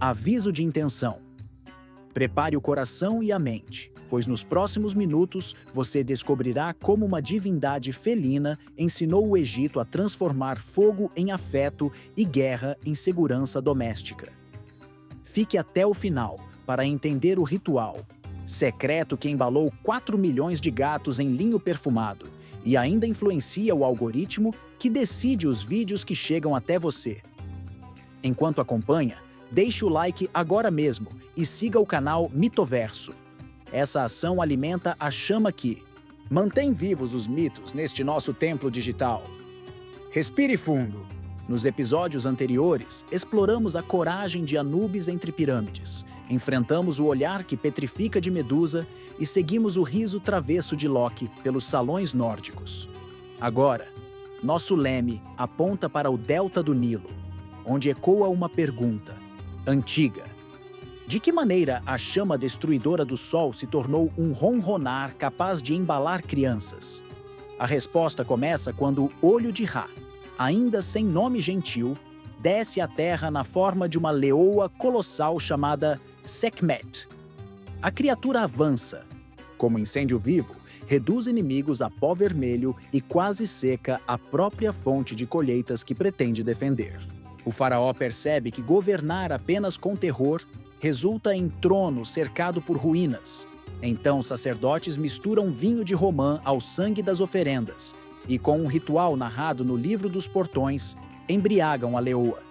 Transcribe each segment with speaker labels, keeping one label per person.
Speaker 1: Aviso de intenção. Prepare o coração e a mente, pois nos próximos minutos você descobrirá como uma divindade felina ensinou o Egito a transformar fogo em afeto e guerra em segurança doméstica. Fique até o final para entender o ritual secreto que embalou 4 milhões de gatos em linho perfumado e ainda influencia o algoritmo que decide os vídeos que chegam até você. Enquanto acompanha, deixe o like agora mesmo e siga o canal Mitoverso. Essa ação alimenta a chama que mantém vivos os mitos neste nosso templo digital. Respire fundo. Nos episódios anteriores, exploramos a coragem de Anubis entre pirâmides, enfrentamos o olhar que petrifica de Medusa e seguimos o riso travesso de Loki pelos salões nórdicos. Agora, nosso leme aponta para o delta do Nilo, onde ecoa uma pergunta, antiga. De que maneira a chama destruidora do Sol se tornou um ronronar capaz de embalar crianças? A resposta começa quando o Olho de Ra, ainda sem nome gentil, desce à terra na forma de uma leoa colossal chamada Sekhmet. A criatura avança. Como incêndio vivo, reduz inimigos a pó vermelho e quase seca a própria fonte de colheitas que pretende defender. O faraó percebe que governar apenas com terror resulta em trono cercado por ruínas. Então sacerdotes misturam vinho de romã ao sangue das oferendas e, com um ritual narrado no Livro dos Portões, embriagam a leoa.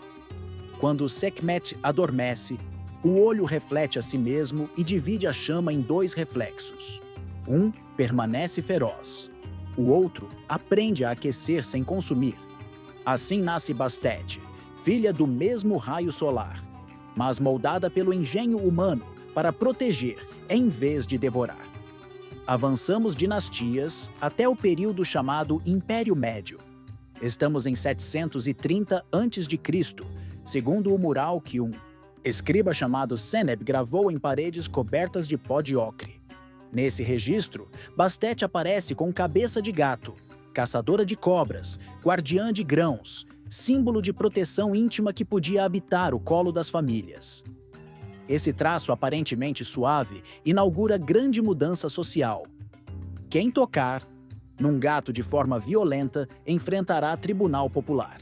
Speaker 1: Quando Sekhmet adormece, o olho reflete a si mesmo e divide a chama em 2 reflexos. Um permanece feroz. O outro aprende a aquecer sem consumir. Assim nasce Bastet, filha do mesmo raio solar, mas moldada pelo engenho humano para proteger em vez de devorar. Avançamos dinastias até o período chamado Império Médio. Estamos em 730 a.C., segundo o mural que um escriba chamado Seneb gravou em paredes cobertas de pó de ocre. Nesse registro, Bastet aparece com cabeça de gato, caçadora de cobras, guardiã de grãos, símbolo de proteção íntima que podia habitar o colo das famílias. Esse traço aparentemente suave inaugura grande mudança social. Quem tocar num gato de forma violenta enfrentará tribunal popular.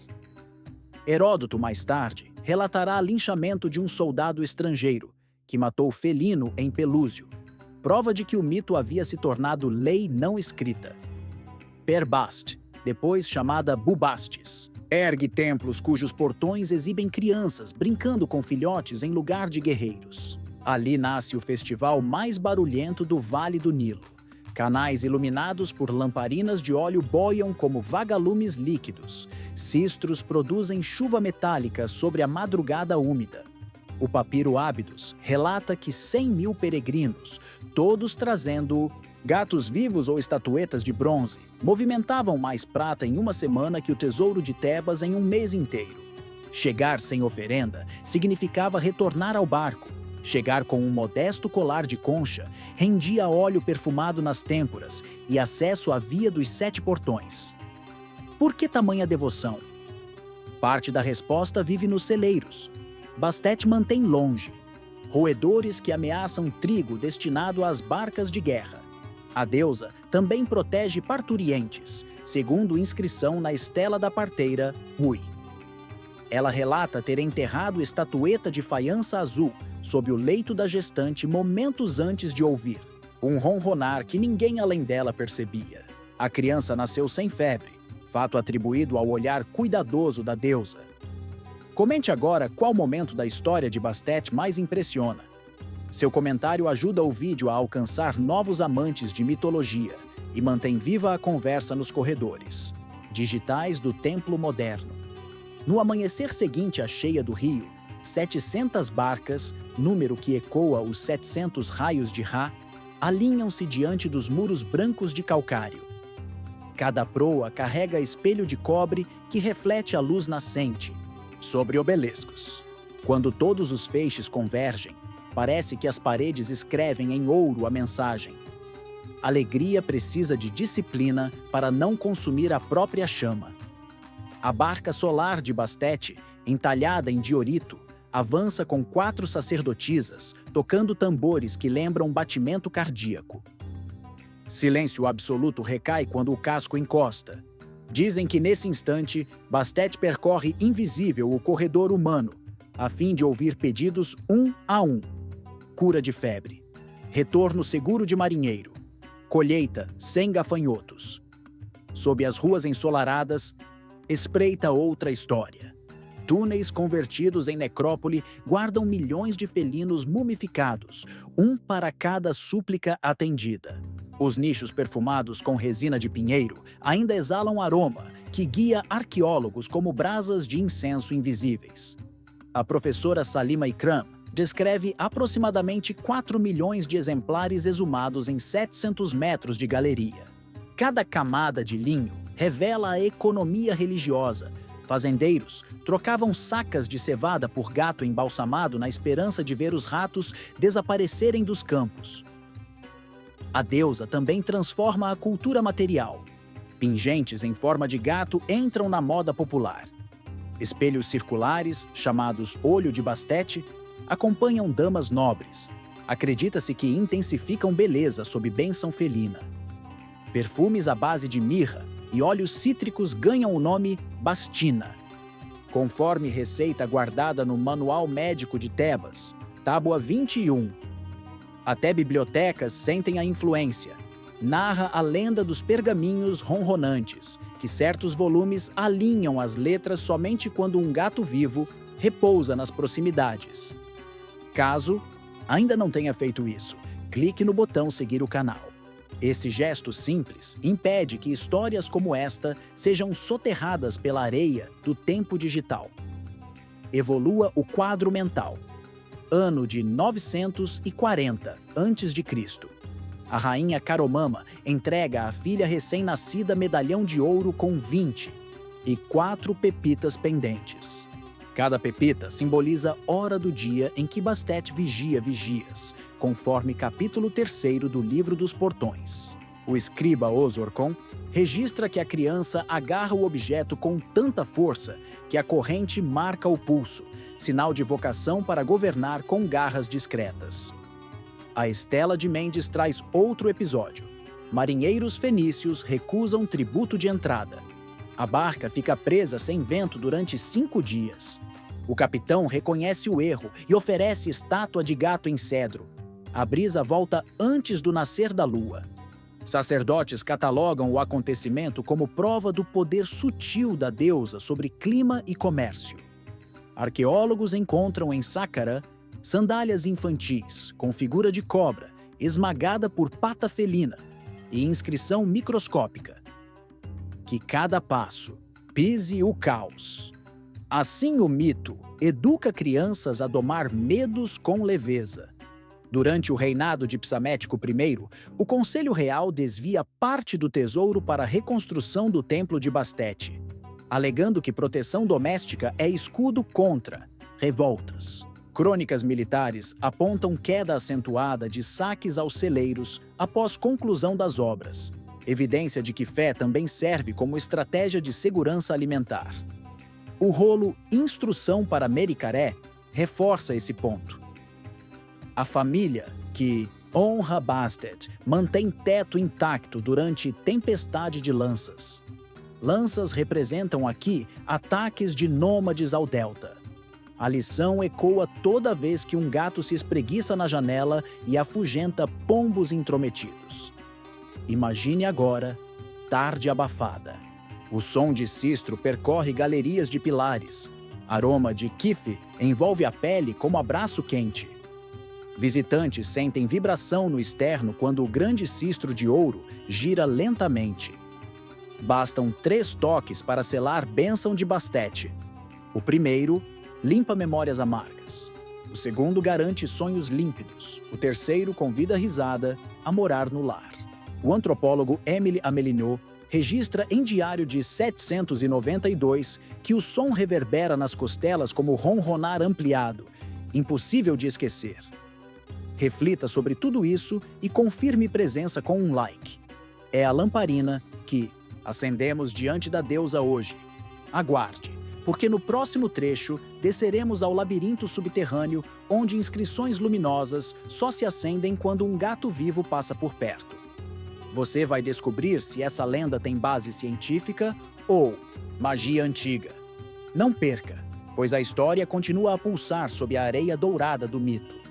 Speaker 1: Heródoto, mais tarde, relatará linchamento de um soldado estrangeiro, que matou felino em Pelúsio, prova de que o mito havia se tornado lei não escrita. Perbast, depois chamada Bubastis, ergue templos cujos portões exibem crianças brincando com filhotes em lugar de guerreiros. Ali nasce o festival mais barulhento do Vale do Nilo. Canais iluminados por lamparinas de óleo boiam como vagalumes líquidos. Sistros produzem chuva metálica sobre a madrugada úmida. O papiro Ábidos relata que 100.000 peregrinos, todos trazendo gatos vivos ou estatuetas de bronze, movimentavam mais prata em uma semana que o tesouro de Tebas em um mês inteiro. Chegar sem oferenda significava retornar ao barco. Chegar com um modesto colar de concha rendia óleo perfumado nas têmporas e acesso à via dos 7 portões. Por que tamanha devoção? Parte da resposta vive nos celeiros. Bastet mantém longe roedores que ameaçam trigo destinado às barcas de guerra. A deusa também protege parturientes, segundo inscrição na estela da parteira Rui. Ela relata ter enterrado estatueta de faiança azul sob o leito da gestante momentos antes de ouvir um ronronar que ninguém além dela percebia. A criança nasceu sem febre, fato atribuído ao olhar cuidadoso da deusa. Comente agora qual momento da história de Bastet mais impressiona. Seu comentário ajuda o vídeo a alcançar novos amantes de mitologia e mantém viva a conversa nos corredores digitais do templo moderno. No amanhecer seguinte à cheia do rio, 700 barcas, número que ecoa os 700 raios de Ra, alinham-se diante dos muros brancos de calcário. Cada proa carrega espelho de cobre que reflete a luz nascente sobre obeliscos. Quando todos os feixes convergem, parece que as paredes escrevem em ouro a mensagem: alegria precisa de disciplina para não consumir a própria chama. A barca solar de Bastet, entalhada em diorito, avança com 4 sacerdotisas, tocando tambores que lembram batimento cardíaco. Silêncio absoluto recai quando o casco encosta. Dizem que nesse instante, Bastet percorre invisível o corredor humano, a fim de ouvir pedidos um a um. Cura de febre. Retorno seguro de marinheiro. Colheita sem gafanhotos. Sob as ruas ensolaradas, espreita outra história. Túneis convertidos em necrópole guardam milhões de felinos mumificados, um para cada súplica atendida. Os nichos perfumados com resina de pinheiro ainda exalam aroma que guia arqueólogos como brasas de incenso invisíveis. A professora Salima Ikram descreve aproximadamente 4 milhões de exemplares exumados em 700 metros de galeria. Cada camada de linho revela a economia religiosa. Fazendeiros trocavam sacas de cevada por gato embalsamado na esperança de ver os ratos desaparecerem dos campos. A deusa também transforma a cultura material. Pingentes em forma de gato entram na moda popular. Espelhos circulares, chamados olho de Bastet, acompanham damas nobres. Acredita-se que intensificam beleza sob bênção felina. Perfumes à base de mirra e óleos cítricos ganham o nome Bastina. Conforme receita guardada no Manual Médico de Tebas, tábua 21. Até bibliotecas sentem a influência. Narra a lenda dos pergaminhos ronronantes, que certos volumes alinham as letras somente quando um gato vivo repousa nas proximidades. Caso ainda não tenha feito isso, clique no botão seguir o canal. Esse gesto simples impede que histórias como esta sejam soterradas pela areia do tempo digital. Evolua o quadro mental. Ano de 940 a.C. A rainha Caromama entrega à filha recém-nascida medalhão de ouro com 20 e 4 pepitas pendentes. Cada pepita simboliza hora do dia em que Bastet vigia vigias, conforme capítulo 3º do Livro dos Portões. O escriba Osorkon registra que a criança agarra o objeto com tanta força que a corrente marca o pulso, sinal de vocação para governar com garras discretas. A Estela de Mendes traz outro episódio. Marinheiros fenícios recusam tributo de entrada. A barca fica presa sem vento durante 5 dias. O capitão reconhece o erro e oferece estátua de gato em cedro. A brisa volta antes do nascer da lua. Sacerdotes catalogam o acontecimento como prova do poder sutil da deusa sobre clima e comércio. Arqueólogos encontram em Saqqara sandálias infantis com figura de cobra esmagada por pata felina e inscrição microscópica: que cada passo pise o caos. Assim o mito educa crianças a domar medos com leveza. Durante o reinado de Psamético I, o Conselho Real desvia parte do tesouro para a reconstrução do Templo de Bastet, alegando que proteção doméstica é escudo contra revoltas. Crônicas militares apontam queda acentuada de saques aos celeiros após conclusão das obras, evidência de que fé também serve como estratégia de segurança alimentar. O rolo Instrução para Mericaré reforça esse ponto. A família que honra Bastet mantém teto intacto durante tempestade de lanças. Lanças representam aqui ataques de nômades ao delta. A lição ecoa toda vez que um gato se espreguiça na janela e afugenta pombos intrometidos. Imagine agora, tarde abafada. O som de sistro percorre galerias de pilares. Aroma de quife envolve a pele como abraço quente. Visitantes sentem vibração no externo quando o grande sistro de ouro gira lentamente. Bastam 3 toques para selar bênção de Bastet. O primeiro limpa memórias amargas. O segundo garante sonhos límpidos. O terceiro convida a risada a morar no lar. O antropólogo Émile Amelineau registra em diário de 792 que o som reverbera nas costelas como ronronar ampliado, impossível de esquecer. Reflita sobre tudo isso e confirme presença com um like. É a lamparina que acendemos diante da deusa hoje. Aguarde, porque no próximo trecho desceremos ao labirinto subterrâneo, onde inscrições luminosas só se acendem quando um gato vivo passa por perto. Você vai descobrir se essa lenda tem base científica ou magia antiga. Não perca, pois a história continua a pulsar sob a areia dourada do mito.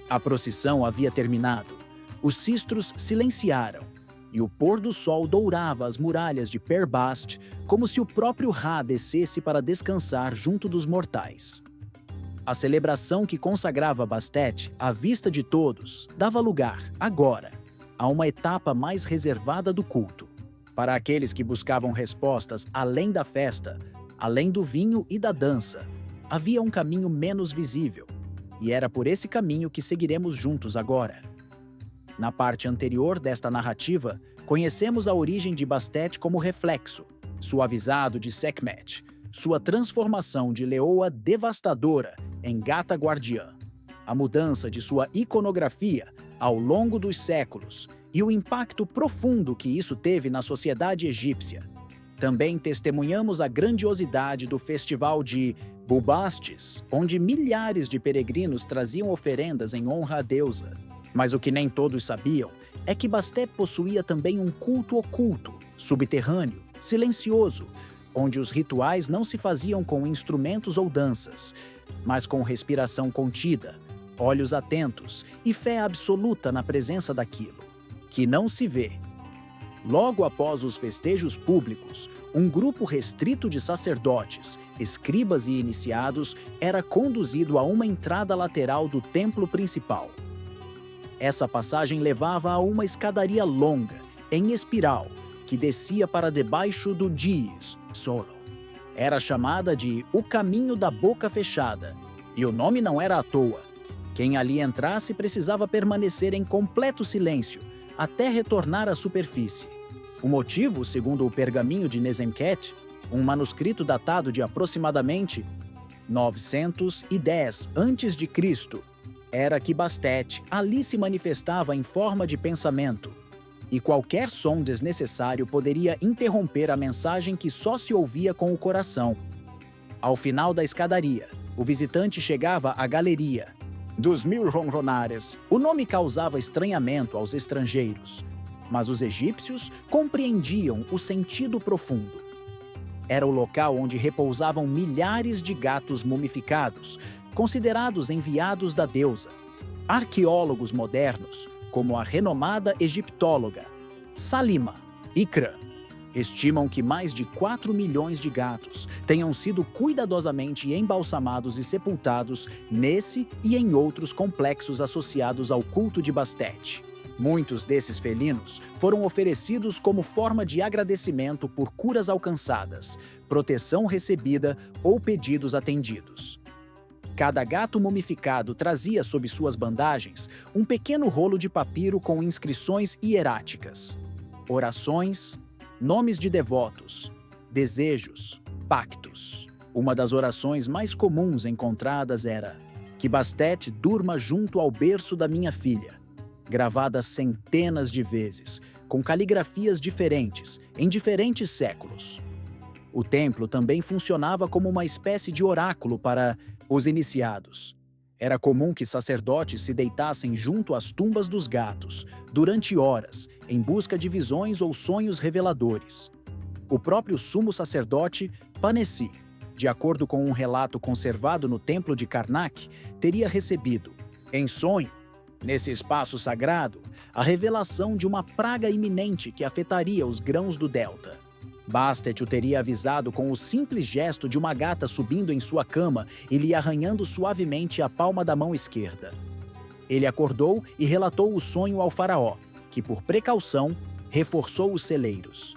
Speaker 1: A procissão havia terminado. Os sistros silenciaram, e o pôr do sol dourava as muralhas de Perbast como se o próprio Ra descesse para descansar junto dos mortais. A celebração que consagrava Bastet à vista de todos dava lugar, agora, a uma etapa mais reservada do culto. Para aqueles que buscavam respostas além da festa, além do vinho e da dança, havia um caminho menos visível. E era por esse caminho que seguiremos juntos agora. Na parte anterior desta narrativa, conhecemos a origem de Bastet como reflexo, suavizado de Sekhmet, sua transformação de leoa devastadora em gata guardiã, a mudança de sua iconografia ao longo dos séculos e o impacto profundo que isso teve na sociedade egípcia. Também testemunhamos a grandiosidade do festival de Bubastis, onde milhares de peregrinos traziam oferendas em honra à deusa. Mas o que nem todos sabiam é que Bastet possuía também um culto oculto, subterrâneo, silencioso, onde os rituais não se faziam com instrumentos ou danças, mas com respiração contida, olhos atentos e fé absoluta na presença daquilo, que não se vê. Logo após os festejos públicos, um grupo restrito de sacerdotes, escribas e iniciados era conduzido a uma entrada lateral do templo principal. Essa passagem levava a uma escadaria longa, em espiral, que descia para debaixo do Dies Solo. Era chamada de O Caminho da Boca Fechada, e o nome não era à toa. Quem ali entrasse precisava permanecer em completo silêncio, até retornar à superfície. O motivo, segundo o pergaminho de Nezemket, um manuscrito datado de aproximadamente 910 a.C., era que Bastet ali se manifestava em forma de pensamento, e qualquer som desnecessário poderia interromper a mensagem que só se ouvia com o coração. Ao final da escadaria, o visitante chegava à galeria dos Mil Ronronares. O nome causava estranhamento aos estrangeiros, mas os egípcios compreendiam o sentido profundo. Era o local onde repousavam milhares de gatos mumificados, considerados enviados da deusa. Arqueólogos modernos, como a renomada egiptóloga Salima Ikram, estimam que mais de 4 milhões de gatos tenham sido cuidadosamente embalsamados e sepultados nesse e em outros complexos associados ao culto de Bastet. Muitos desses felinos foram oferecidos como forma de agradecimento por curas alcançadas, proteção recebida ou pedidos atendidos. Cada gato mumificado trazia sob suas bandagens um pequeno rolo de papiro com inscrições hieráticas, orações, nomes de devotos, desejos, pactos. Uma das orações mais comuns encontradas era: que Bastet durma junto ao berço da minha filha, gravada centenas de vezes, com caligrafias diferentes, em diferentes séculos. O templo também funcionava como uma espécie de oráculo para os iniciados. Era comum que sacerdotes se deitassem junto às tumbas dos gatos, durante horas, em busca de visões ou sonhos reveladores. O próprio sumo sacerdote, Panessi, de acordo com um relato conservado no templo de Karnak, teria recebido, em sonho, nesse espaço sagrado, a revelação de uma praga iminente que afetaria os grãos do delta. Bastet o teria avisado com o simples gesto de uma gata subindo em sua cama e lhe arranhando suavemente a palma da mão esquerda. Ele acordou e relatou o sonho ao faraó, que, por precaução, reforçou os celeiros.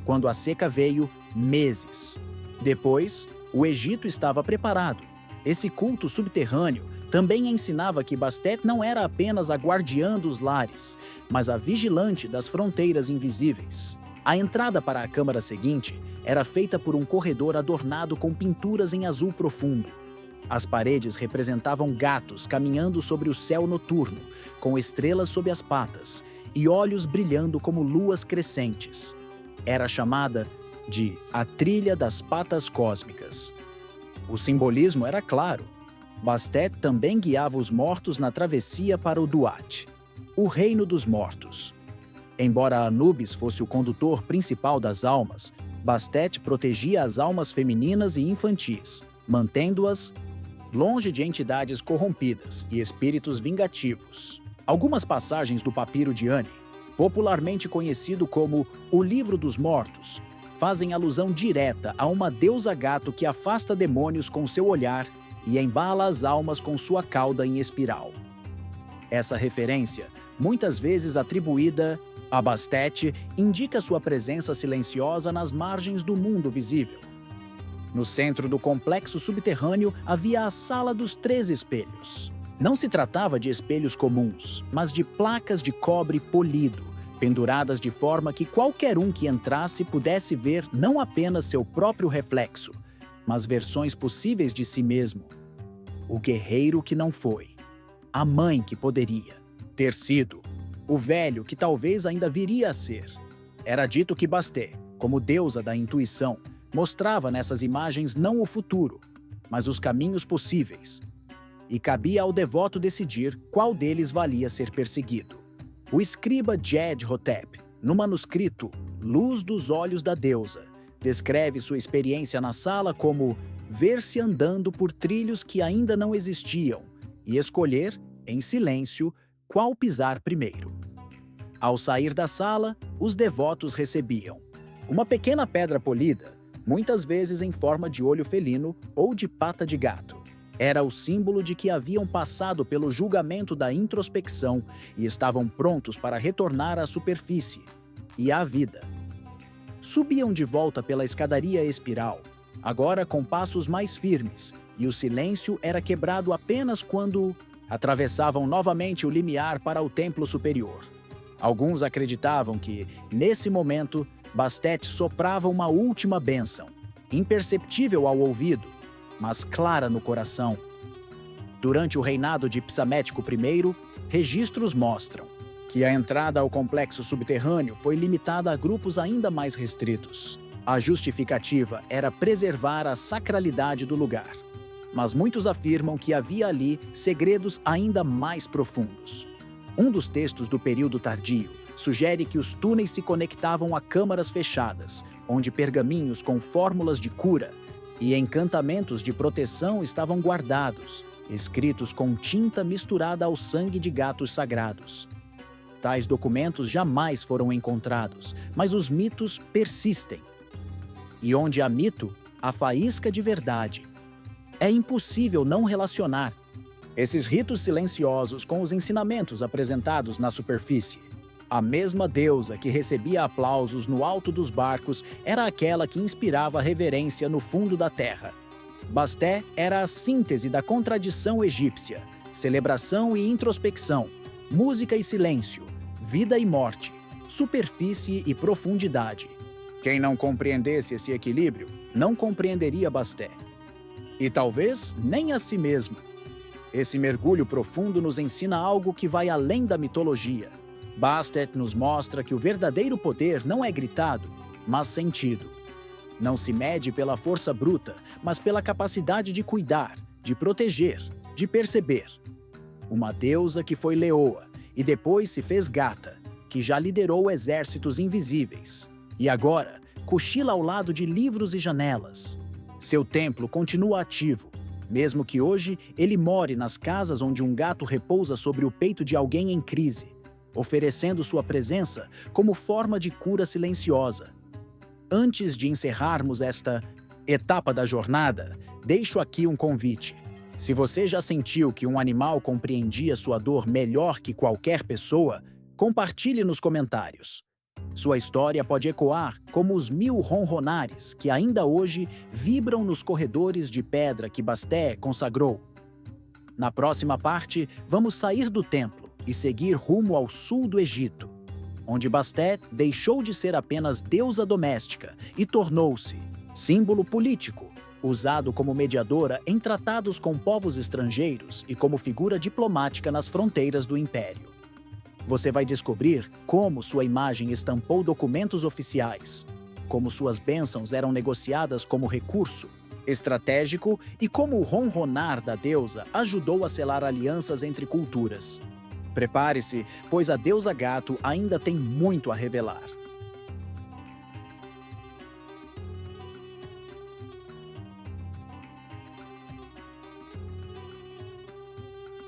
Speaker 1: Quando a seca veio, meses. Depois, o Egito estava preparado. Esse culto subterrâneo também ensinava que Bastet não era apenas a guardiã dos lares, mas a vigilante das fronteiras invisíveis. A entrada para a câmara seguinte era feita por um corredor adornado com pinturas em azul profundo. As paredes representavam gatos caminhando sobre o céu noturno, com estrelas sob as patas e olhos brilhando como luas crescentes. Era chamada de a Trilha das Patas Cósmicas. O simbolismo era claro. Bastet também guiava os mortos na travessia para o Duat, o reino dos mortos. Embora Anubis fosse o condutor principal das almas, Bastet protegia as almas femininas e infantis, mantendo-as longe de entidades corrompidas e espíritos vingativos. Algumas passagens do Papiro de Ani, popularmente conhecido como o Livro dos Mortos, fazem alusão direta a uma deusa gato que afasta demônios com seu olhar e embala as almas com sua cauda em espiral. Essa referência, muitas vezes atribuída a Bastet, indica sua presença silenciosa nas margens do mundo visível. No centro do complexo subterrâneo havia a Sala dos Três Espelhos. Não se tratava de espelhos comuns, mas de placas de cobre polido, penduradas de forma que qualquer um que entrasse pudesse ver não apenas seu próprio reflexo, mas versões possíveis de si mesmo. O guerreiro que não foi, a mãe que poderia ter sido, o velho que talvez ainda viria a ser. Era dito que Bastet, como deusa da intuição, mostrava nessas imagens não o futuro, mas os caminhos possíveis. E cabia ao devoto decidir qual deles valia ser perseguido. O escriba Djed Hotep, no manuscrito Luz dos Olhos da Deusa, descreve sua experiência na sala como ver-se andando por trilhos que ainda não existiam e escolher, em silêncio, qual pisar primeiro. Ao sair da sala, os devotos recebiam uma pequena pedra polida, muitas vezes em forma de olho felino ou de pata de gato. Era o símbolo de que haviam passado pelo julgamento da introspecção e estavam prontos para retornar à superfície e à vida. Subiam de volta pela escadaria espiral, agora com passos mais firmes, e o silêncio era quebrado apenas quando atravessavam novamente o limiar para o templo superior. Alguns acreditavam que, nesse momento, Bastet soprava uma última bênção, imperceptível ao ouvido, mas clara no coração. Durante o reinado de Psamético I, registros mostram que a entrada ao complexo subterrâneo foi limitada a grupos ainda mais restritos. A justificativa era preservar a sacralidade do lugar, mas muitos afirmam que havia ali segredos ainda mais profundos. Um dos textos do período tardio sugere que os túneis se conectavam a câmaras fechadas, onde pergaminhos com fórmulas de cura e encantamentos de proteção estavam guardados, escritos com tinta misturada ao sangue de gatos sagrados. Tais documentos jamais foram encontrados, mas os mitos persistem. E onde há mito, há faísca de verdade. É impossível não relacionar esses ritos silenciosos com os ensinamentos apresentados na superfície. A mesma deusa que recebia aplausos no alto dos barcos era aquela que inspirava reverência no fundo da terra. Bastet era a síntese da contradição egípcia, celebração e introspecção, música e silêncio, vida e morte, superfície e profundidade. Quem não compreendesse esse equilíbrio, não compreenderia Bastet. E talvez nem a si mesmo. Esse mergulho profundo nos ensina algo que vai além da mitologia. Bastet nos mostra que o verdadeiro poder não é gritado, mas sentido. Não se mede pela força bruta, mas pela capacidade de cuidar, de proteger, de perceber. Uma deusa que foi leoa e depois se fez gata, que já liderou exércitos invisíveis. E agora, cochila ao lado de livros e janelas. Seu templo continua ativo, mesmo que hoje ele more nas casas onde um gato repousa sobre o peito de alguém em crise, oferecendo sua presença como forma de cura silenciosa. Antes de encerrarmos esta etapa da jornada, deixo aqui um convite. Se você já sentiu que um animal compreendia sua dor melhor que qualquer pessoa, compartilhe nos comentários. Sua história pode ecoar como os 1000 ronronares que ainda hoje vibram nos corredores de pedra que Bastet consagrou. Na próxima parte, vamos sair do templo e seguir rumo ao sul do Egito, onde Bastet deixou de ser apenas deusa doméstica e tornou-se símbolo político, usado como mediadora em tratados com povos estrangeiros e como figura diplomática nas fronteiras do império. Você vai descobrir como sua imagem estampou documentos oficiais, como suas bênçãos eram negociadas como recurso estratégico e como o ronronar da deusa ajudou a selar alianças entre culturas. Prepare-se, pois a deusa gato ainda tem muito a revelar.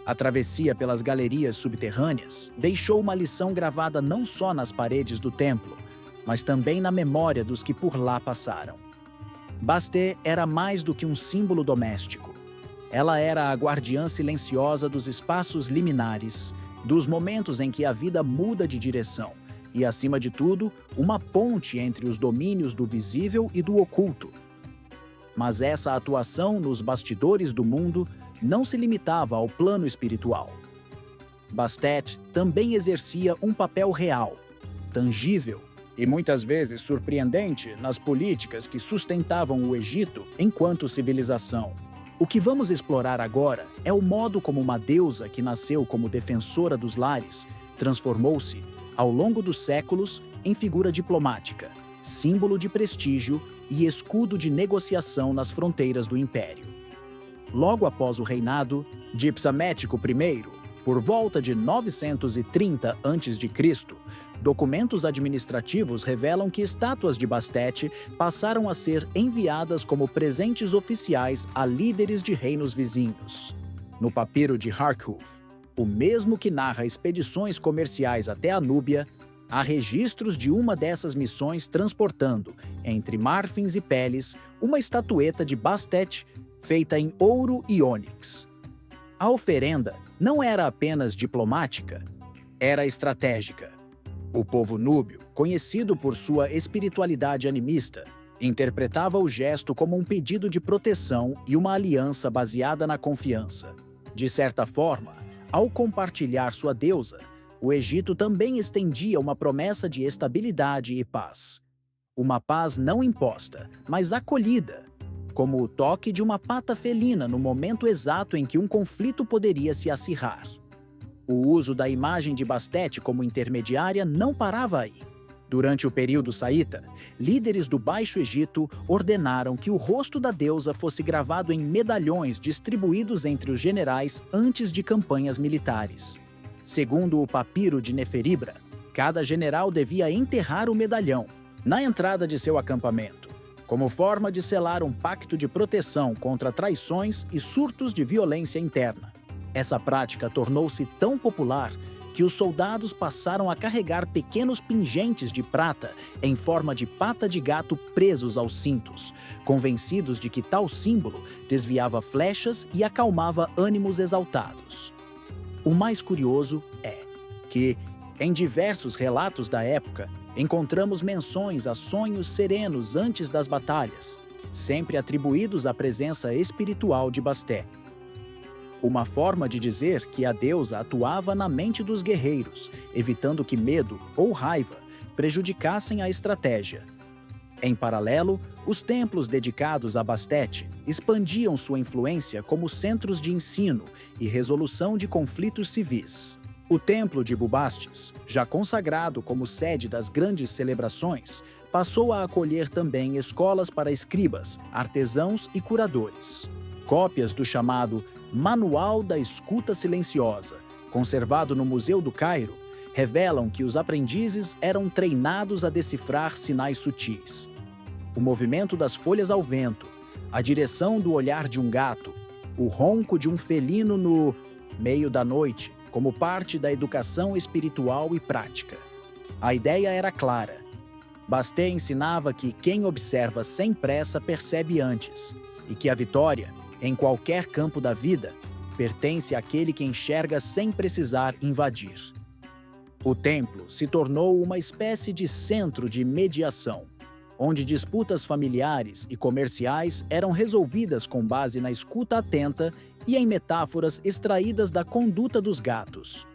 Speaker 1: A travessia pelas galerias subterrâneas deixou uma lição gravada não só nas paredes do templo, mas também na memória dos que por lá passaram. Bastet era mais do que um símbolo doméstico. Ela era a guardiã silenciosa dos espaços liminares, dos momentos em que a vida muda de direção e, acima de tudo, uma ponte entre os domínios do visível e do oculto. Mas essa atuação nos bastidores do mundo não se limitava ao plano espiritual. Bastet também exercia um papel real, tangível e muitas vezes surpreendente nas políticas que sustentavam o Egito enquanto civilização. O que vamos explorar agora é o modo como uma deusa que nasceu como defensora dos lares transformou-se, ao longo dos séculos, em figura diplomática, símbolo de prestígio e escudo de negociação nas fronteiras do império. Logo após o reinado de Psamético I, por volta de 930 a.C., documentos administrativos revelam que estátuas de Bastet passaram a ser enviadas como presentes oficiais a líderes de reinos vizinhos. No papiro de Harkhuf, o mesmo que narra expedições comerciais até a Núbia, há registros de uma dessas missões transportando, entre marfins e peles, uma estatueta de Bastet feita em ouro e ônix. A oferenda não era apenas diplomática, era estratégica. O povo núbio, conhecido por sua espiritualidade animista, interpretava o gesto como um pedido de proteção e uma aliança baseada na confiança. De certa forma, ao compartilhar sua deusa, o Egito também estendia uma promessa de estabilidade e paz. Uma paz não imposta, mas acolhida, como o toque de uma pata felina no momento exato em que um conflito poderia se acirrar. O uso da imagem de Bastet como intermediária não parava aí. Durante o período saíta, líderes do Baixo Egito ordenaram que o rosto da deusa fosse gravado em medalhões distribuídos entre os generais antes de campanhas militares. Segundo o papiro de Neferibra, cada general devia enterrar o medalhão na entrada de seu acampamento, como forma de selar um pacto de proteção contra traições e surtos de violência interna. Essa prática tornou-se tão popular que os soldados passaram a carregar pequenos pingentes de prata em forma de pata de gato presos aos cintos, convencidos de que tal símbolo desviava flechas e acalmava ânimos exaltados. O mais curioso é que, em diversos relatos da época, encontramos menções a sonhos serenos antes das batalhas, sempre atribuídos à presença espiritual de Bastet. Uma forma de dizer que a deusa atuava na mente dos guerreiros, evitando que medo ou raiva prejudicassem a estratégia. Em paralelo, os templos dedicados a Bastet expandiam sua influência como centros de ensino e resolução de conflitos civis. O templo de Bubastis, já consagrado como sede das grandes celebrações, passou a acolher também escolas para escribas, artesãos e curadores. Cópias do chamado Manual da Escuta Silenciosa, conservado no Museu do Cairo, revelam que os aprendizes eram treinados a decifrar sinais sutis. O movimento das folhas ao vento, a direção do olhar de um gato, o ronco de um felino no meio da noite, como parte da educação espiritual e prática. A ideia era clara. Bastet ensinava que quem observa sem pressa percebe antes, e que a vitória, em qualquer campo da vida, pertence àquele que enxerga sem precisar invadir. O templo se tornou uma espécie de centro de mediação, onde disputas familiares e comerciais eram resolvidas com base na escuta atenta e em metáforas extraídas da conduta dos gatos.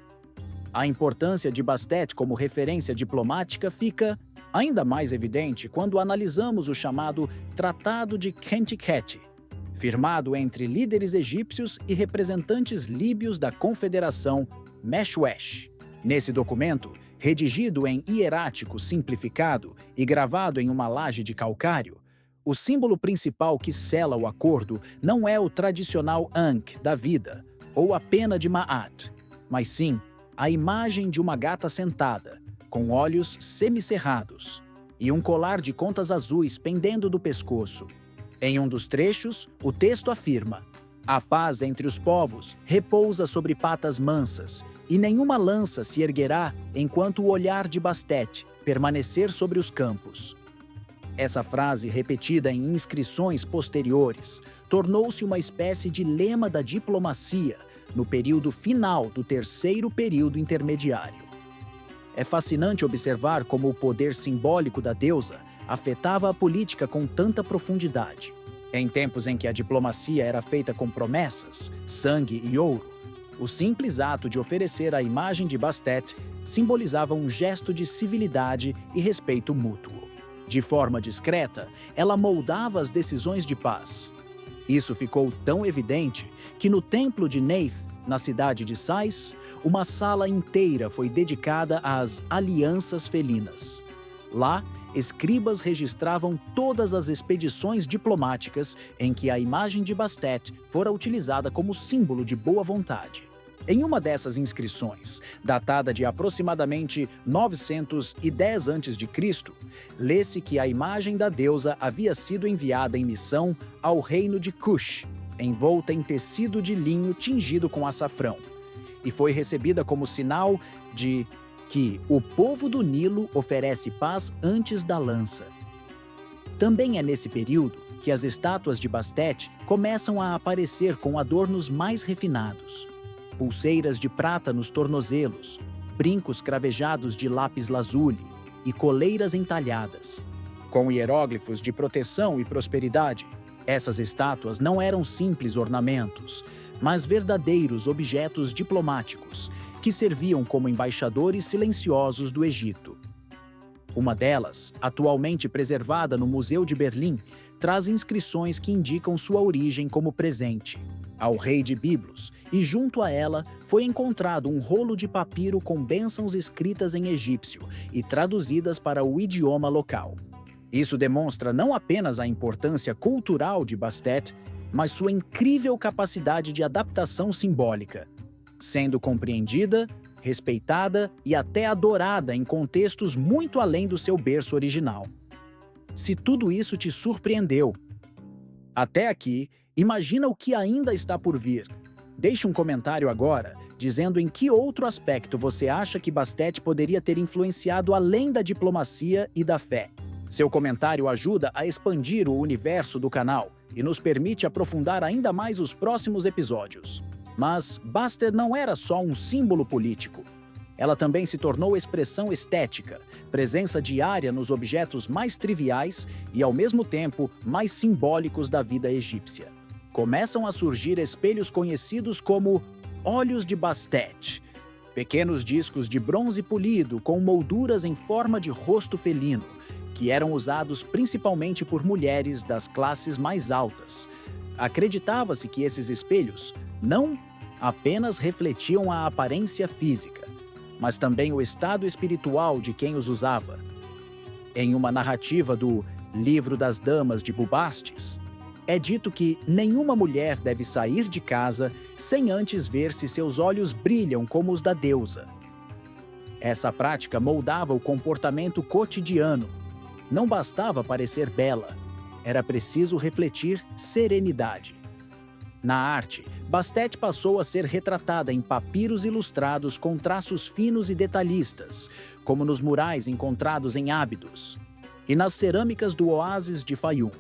Speaker 1: A importância de Bastet como referência diplomática fica ainda mais evidente quando analisamos o chamado Tratado de Khentikheti, firmado entre líderes egípcios e representantes líbios da Confederação Meshwesh. Nesse documento, redigido em hierático simplificado e gravado em uma laje de calcário, o símbolo principal que sela o acordo não é o tradicional Ankh da vida ou a pena de Ma'at, mas sim a imagem de uma gata sentada, com olhos semicerrados e um colar de contas azuis pendendo do pescoço. Em um dos trechos, o texto afirma: "A paz entre os povos repousa sobre patas mansas, e nenhuma lança se erguerá enquanto o olhar de Bastet permanecer sobre os campos." Essa frase, repetida em inscrições posteriores, tornou-se uma espécie de lema da diplomacia no período final do terceiro período intermediário. É fascinante observar como o poder simbólico da deusa afetava a política com tanta profundidade. Em tempos em que a diplomacia era feita com promessas, sangue e ouro, o simples ato de oferecer a imagem de Bastet simbolizava um gesto de civilidade e respeito mútuo. De forma discreta, ela moldava as decisões de paz. Isso ficou tão evidente que no templo de Neith, na cidade de Sais, uma sala inteira foi dedicada às alianças felinas. Lá, escribas registravam todas as expedições diplomáticas em que a imagem de Bastet fora utilizada como símbolo de boa vontade. Em uma dessas inscrições, datada de aproximadamente 910 a.C., lê-se que a imagem da deusa havia sido enviada em missão ao reino de Cush, envolta em tecido de linho tingido com açafrão, e foi recebida como sinal de que o povo do Nilo oferece paz antes da lança. Também é nesse período que as estátuas de Bastet começam a aparecer com adornos mais refinados. Pulseiras de prata nos tornozelos, brincos cravejados de lápis-lazuli e coleiras entalhadas. Com hieróglifos de proteção e prosperidade, essas estátuas não eram simples ornamentos, mas verdadeiros objetos diplomáticos que serviam como embaixadores silenciosos do Egito. Uma delas, atualmente preservada no Museu de Berlim, traz inscrições que indicam sua origem como presente ao rei de Biblos, e junto a ela foi encontrado um rolo de papiro com bênçãos escritas em egípcio e traduzidas para o idioma local. Isso demonstra não apenas a importância cultural de Bastet, mas sua incrível capacidade de adaptação simbólica, sendo compreendida, respeitada e até adorada em contextos muito além do seu berço original. Se tudo isso te surpreendeu até aqui, imagina o que ainda está por vir. Deixe um comentário agora, dizendo em que outro aspecto você acha que Bastet poderia ter influenciado além da diplomacia e da fé. Seu comentário ajuda a expandir o universo do canal e nos permite aprofundar ainda mais os próximos episódios. Mas Bastet não era só um símbolo político. Ela também se tornou expressão estética, presença diária nos objetos mais triviais e, ao mesmo tempo, mais simbólicos da vida egípcia. Começam a surgir espelhos conhecidos como olhos de Bastet, pequenos discos de bronze polido com molduras em forma de rosto felino, que eram usados principalmente por mulheres das classes mais altas. Acreditava-se que esses espelhos não apenas refletiam a aparência física, mas também o estado espiritual de quem os usava. Em uma narrativa do Livro das Damas de Bubastis, é dito que nenhuma mulher deve sair de casa sem antes ver se seus olhos brilham como os da deusa. Essa prática moldava o comportamento cotidiano. Não bastava parecer bela, era preciso refletir serenidade. Na arte, Bastet passou a ser retratada em papiros ilustrados com traços finos e detalhistas, como nos murais encontrados em Ábidos, e nas cerâmicas do oásis de Fayum.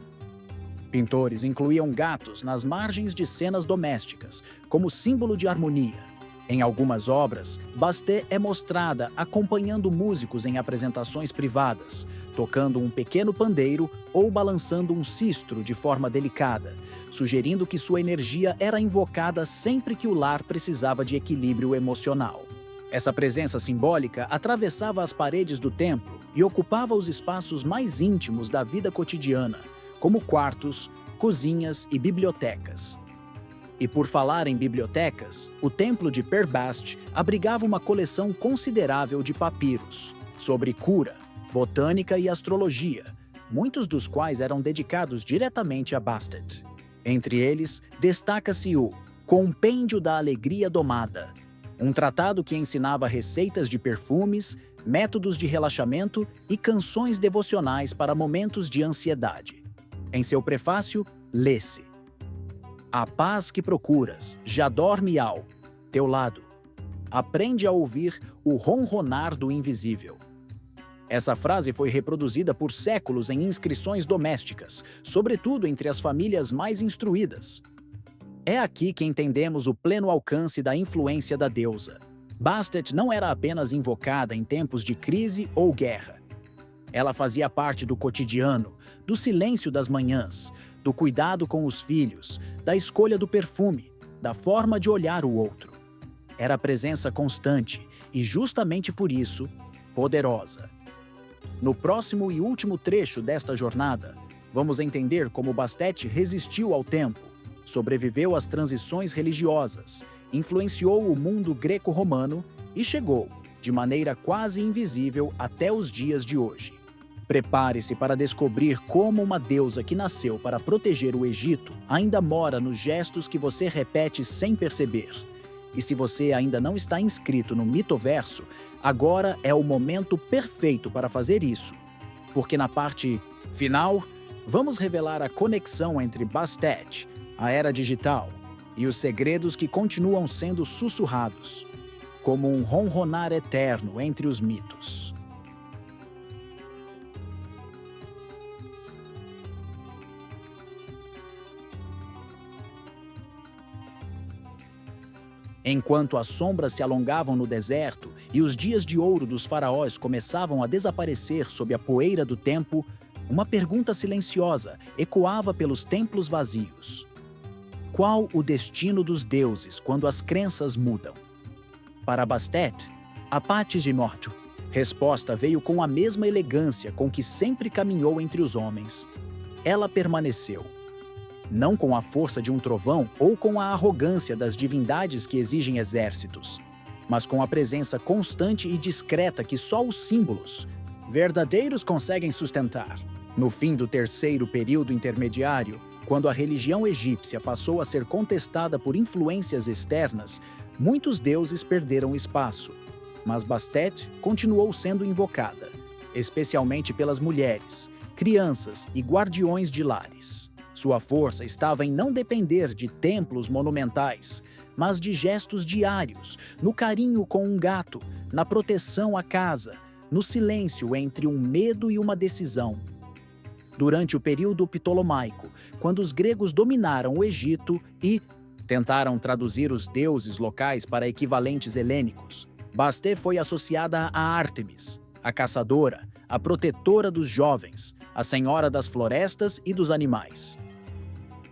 Speaker 1: Pintores incluíam gatos nas margens de cenas domésticas, como símbolo de harmonia. Em algumas obras, Bastet é mostrada acompanhando músicos em apresentações privadas, tocando um pequeno pandeiro ou balançando um sistro de forma delicada, sugerindo que sua energia era invocada sempre que o lar precisava de equilíbrio emocional. Essa presença simbólica atravessava as paredes do templo e ocupava os espaços mais íntimos da vida cotidiana, como quartos, cozinhas e bibliotecas. E por falar em bibliotecas, o templo de Perbast abrigava uma coleção considerável de papiros sobre cura, botânica e astrologia, muitos dos quais eram dedicados diretamente a Bastet. Entre eles, destaca-se o Compêndio da Alegria Domada, um tratado que ensinava receitas de perfumes, métodos de relaxamento e canções devocionais para momentos de ansiedade. Em seu prefácio, lê-se: A paz que procuras já dorme ao teu lado. Aprende a ouvir o ronronar do invisível. Essa frase foi reproduzida por séculos em inscrições domésticas, sobretudo entre as famílias mais instruídas. É aqui que entendemos o pleno alcance da influência da deusa. Bastet não era apenas invocada em tempos de crise ou guerra. Ela fazia parte do cotidiano, do silêncio das manhãs, do cuidado com os filhos, da escolha do perfume, da forma de olhar o outro. Era presença constante e, justamente por isso, poderosa. No próximo e último trecho desta jornada, vamos entender como Bastet resistiu ao tempo, sobreviveu às transições religiosas, influenciou o mundo greco-romano e chegou, de maneira quase invisível, até os dias de hoje. Prepare-se para descobrir como uma deusa que nasceu para proteger o Egito ainda mora nos gestos que você repete sem perceber. E se você ainda não está inscrito no Mitoverso, agora é o momento perfeito para fazer isso, porque na parte final, vamos revelar a conexão entre Bastet, a era digital, e os segredos que continuam sendo sussurrados, como um ronronar eterno entre os mitos. Enquanto as sombras se alongavam no deserto e os dias de ouro dos faraós começavam a desaparecer sob a poeira do tempo, uma pergunta silenciosa ecoava pelos templos vazios. Qual o destino dos deuses quando as crenças mudam? Para Bastet, Apates de Morto, resposta veio com a mesma elegância com que sempre caminhou entre os homens. Ela permaneceu. Não com a força de um trovão ou com a arrogância das divindades que exigem exércitos, mas com a presença constante e discreta que só os símbolos verdadeiros conseguem sustentar. No fim do terceiro período intermediário, quando a religião egípcia passou a ser contestada por influências externas, muitos deuses perderam espaço, mas Bastet continuou sendo invocada, especialmente pelas mulheres, crianças e guardiões de lares. Sua força estava em não depender de templos monumentais, mas de gestos diários, no carinho com um gato, na proteção à casa, no silêncio entre um medo e uma decisão. Durante o período ptolomaico, quando os gregos dominaram o Egito e tentaram traduzir os deuses locais para equivalentes helênicos, Bastet foi associada a Ártemis, a caçadora, a protetora dos jovens, a senhora das florestas e dos animais.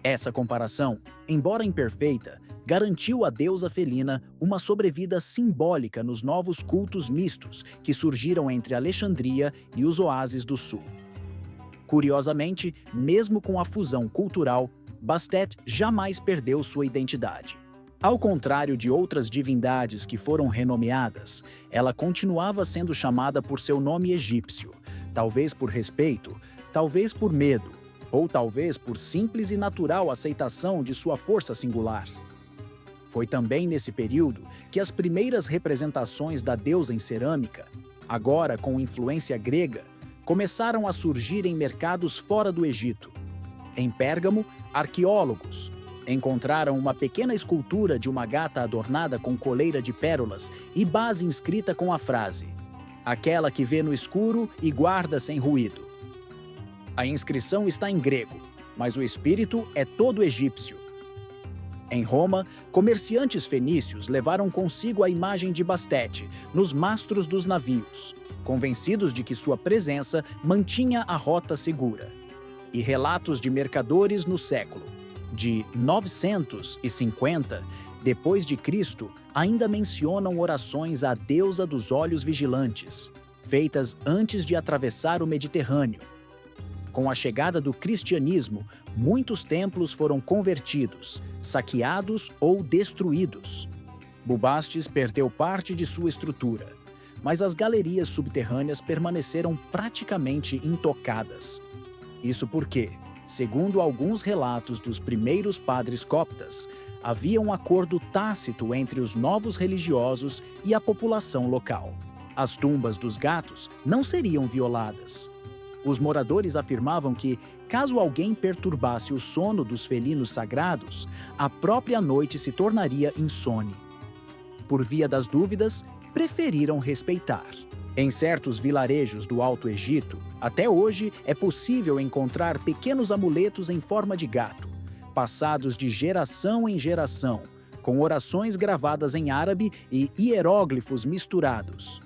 Speaker 1: Essa comparação, embora imperfeita, garantiu à deusa felina uma sobrevida simbólica nos novos cultos mistos que surgiram entre Alexandria e os oásis do sul. Curiosamente, mesmo com a fusão cultural, Bastet jamais perdeu sua identidade. Ao contrário de outras divindades que foram renomeadas, ela continuava sendo chamada por seu nome egípcio, talvez por respeito, talvez por medo, ou talvez por simples e natural aceitação de sua força singular. Foi também nesse período que as primeiras representações da deusa em cerâmica, agora com influência grega, começaram a surgir em mercados fora do Egito. Em Pérgamo, arqueólogos encontraram uma pequena escultura de uma gata adornada com coleira de pérolas e base inscrita com a frase: "Aquela que vê no escuro e guarda sem ruído". A inscrição está em grego, mas o espírito é todo egípcio. Em Roma, comerciantes fenícios levaram consigo a imagem de Bastet nos mastros dos navios, convencidos de que sua presença mantinha a rota segura. E relatos de mercadores no século de 950 depois de Cristo ainda mencionam orações à deusa dos olhos vigilantes, feitas antes de atravessar o Mediterrâneo. Com a chegada do cristianismo, muitos templos foram convertidos, saqueados ou destruídos. Bubastis perdeu parte de sua estrutura, mas as galerias subterrâneas permaneceram praticamente intocadas. Isso porque, segundo alguns relatos dos primeiros padres coptas, havia um acordo tácito entre os novos religiosos e a população local. As tumbas dos gatos não seriam violadas. Os moradores afirmavam que, caso alguém perturbasse o sono dos felinos sagrados, a própria noite se tornaria insone. Por via das dúvidas, preferiram respeitar. Em certos vilarejos do Alto Egito, até hoje é possível encontrar pequenos amuletos em forma de gato, passados de geração em geração, com orações gravadas em árabe e hieróglifos misturados.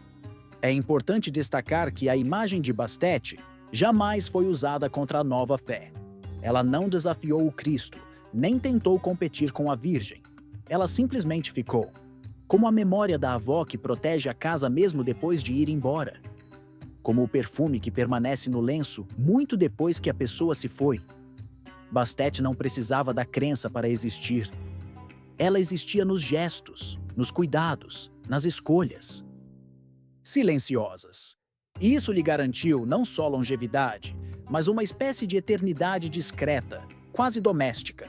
Speaker 1: É importante destacar que a imagem de Bastet jamais foi usada contra a nova fé. Ela não desafiou o Cristo, nem tentou competir com a Virgem. Ela simplesmente ficou, como a memória da avó que protege a casa mesmo depois de ir embora. Como o perfume que permanece no lenço muito depois que a pessoa se foi. Bastet não precisava da crença para existir. Ela existia nos gestos, nos cuidados, nas escolhas. Silenciosas. Isso lhe garantiu não só longevidade, mas uma espécie de eternidade discreta, quase doméstica.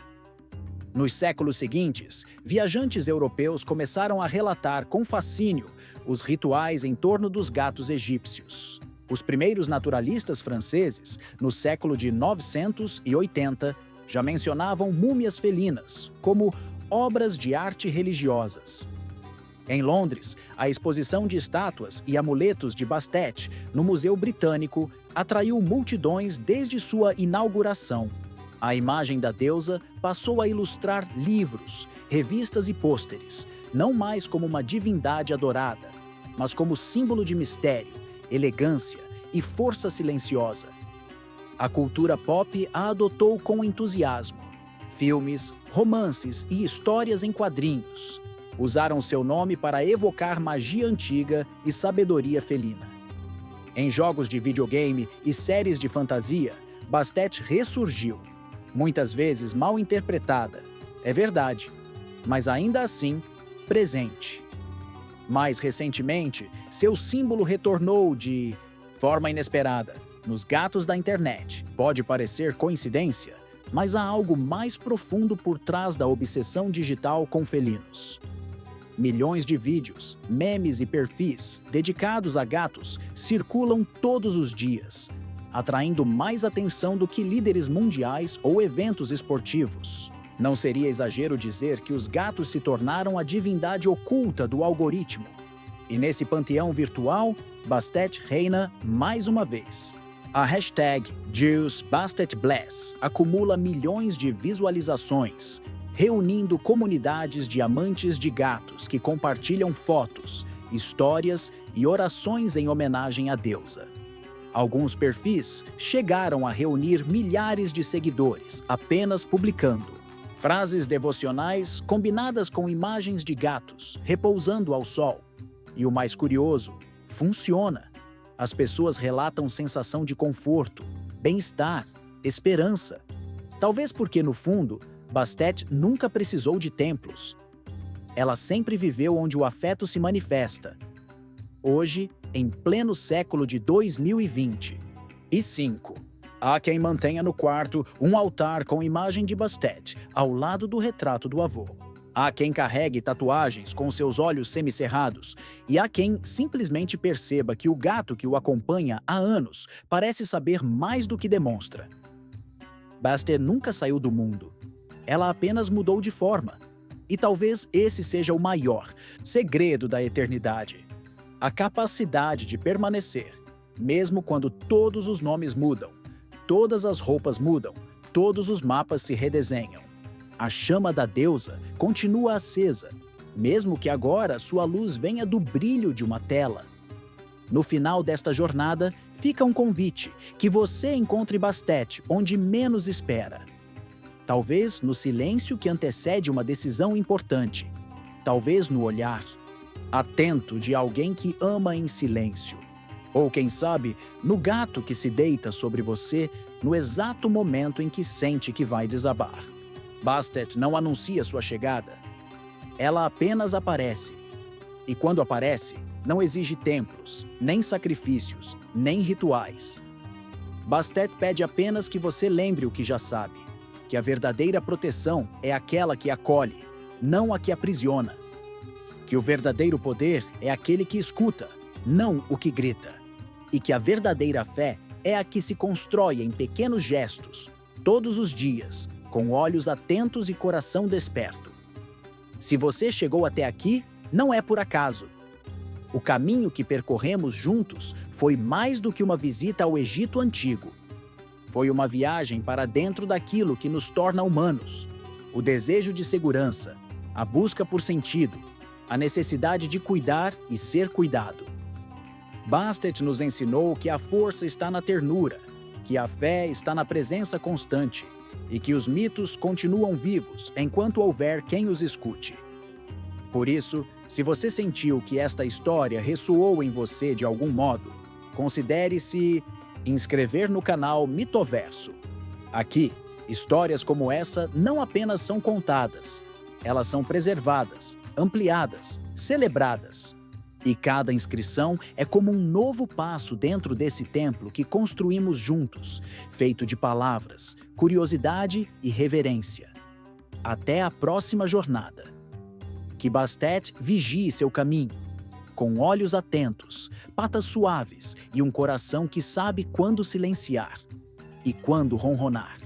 Speaker 1: Nos séculos seguintes, viajantes europeus começaram a relatar com fascínio os rituais em torno dos gatos egípcios. Os primeiros naturalistas franceses, no século de 980, já mencionavam múmias felinas como obras de arte religiosas. Em Londres, a exposição de estátuas e amuletos de Bastet no Museu Britânico atraiu multidões desde sua inauguração. A imagem da deusa passou a ilustrar livros, revistas e pôsteres, não mais como uma divindade adorada, mas como símbolo de mistério, elegância e força silenciosa. A cultura pop a adotou com entusiasmo. Filmes, romances e histórias em quadrinhos usaram seu nome para evocar magia antiga e sabedoria felina. Em jogos de videogame e séries de fantasia, Bastet ressurgiu, muitas vezes mal interpretada, é verdade, mas ainda assim, presente. Mais recentemente, seu símbolo retornou de forma inesperada nos gatos da internet. Pode parecer coincidência, mas há algo mais profundo por trás da obsessão digital com felinos. Milhões de vídeos, memes e perfis dedicados a gatos circulam todos os dias, atraindo mais atenção do que líderes mundiais ou eventos esportivos. Não seria exagero dizer que os gatos se tornaram a divindade oculta do algoritmo. E nesse panteão virtual, Bastet reina mais uma vez. A hashtag JewsBastetBless acumula milhões de visualizações, reunindo comunidades de amantes de gatos que compartilham fotos, histórias e orações em homenagem à deusa. Alguns perfis chegaram a reunir milhares de seguidores apenas publicando frases devocionais combinadas com imagens de gatos repousando ao sol. E o mais curioso, funciona. As pessoas relatam sensação de conforto, bem-estar, esperança. Talvez porque, no fundo, Bastet nunca precisou de templos. Ela sempre viveu onde o afeto se manifesta. Hoje, em pleno século de 2025. Há quem mantenha no quarto um altar com imagem de Bastet, ao lado do retrato do avô. Há quem carregue tatuagens com seus olhos semicerrados, e há quem simplesmente perceba que o gato que o acompanha há anos parece saber mais do que demonstra. Bastet nunca saiu do mundo. Ela apenas mudou de forma. E talvez esse seja o maior segredo da eternidade. A capacidade de permanecer, mesmo quando todos os nomes mudam, todas as roupas mudam, todos os mapas se redesenham. A chama da deusa continua acesa, mesmo que agora sua luz venha do brilho de uma tela. No final desta jornada, fica um convite que você encontre Bastet onde menos espera. Talvez no silêncio que antecede uma decisão importante. Talvez no olhar atento de alguém que ama em silêncio. Ou quem sabe, no gato que se deita sobre você no exato momento em que sente que vai desabar. Bastet não anuncia sua chegada. Ela apenas aparece. E quando aparece, não exige templos, nem sacrifícios, nem rituais. Bastet pede apenas que você lembre o que já sabe, que a verdadeira proteção é aquela que acolhe, não a que aprisiona. Que o verdadeiro poder é aquele que escuta, não o que grita. E que a verdadeira fé é a que se constrói em pequenos gestos, todos os dias, com olhos atentos e coração desperto. Se você chegou até aqui, não é por acaso. O caminho que percorremos juntos foi mais do que uma visita ao Egito Antigo. Foi uma viagem para dentro daquilo que nos torna humanos. O desejo de segurança, a busca por sentido, a necessidade de cuidar e ser cuidado. Bastet nos ensinou que a força está na ternura, que a fé está na presença constante e que os mitos continuam vivos enquanto houver quem os escute. Por isso, se você sentiu que esta história ressoou em você de algum modo, considere se inscrever no canal Mitoverso. Aqui, histórias como essa não apenas são contadas, elas são preservadas, ampliadas, celebradas. E cada inscrição é como um novo passo dentro desse templo que construímos juntos, feito de palavras, curiosidade e reverência. Até a próxima jornada. Que Bastet vigie seu caminho, com olhos atentos, patas suaves e um coração que sabe quando silenciar e quando ronronar.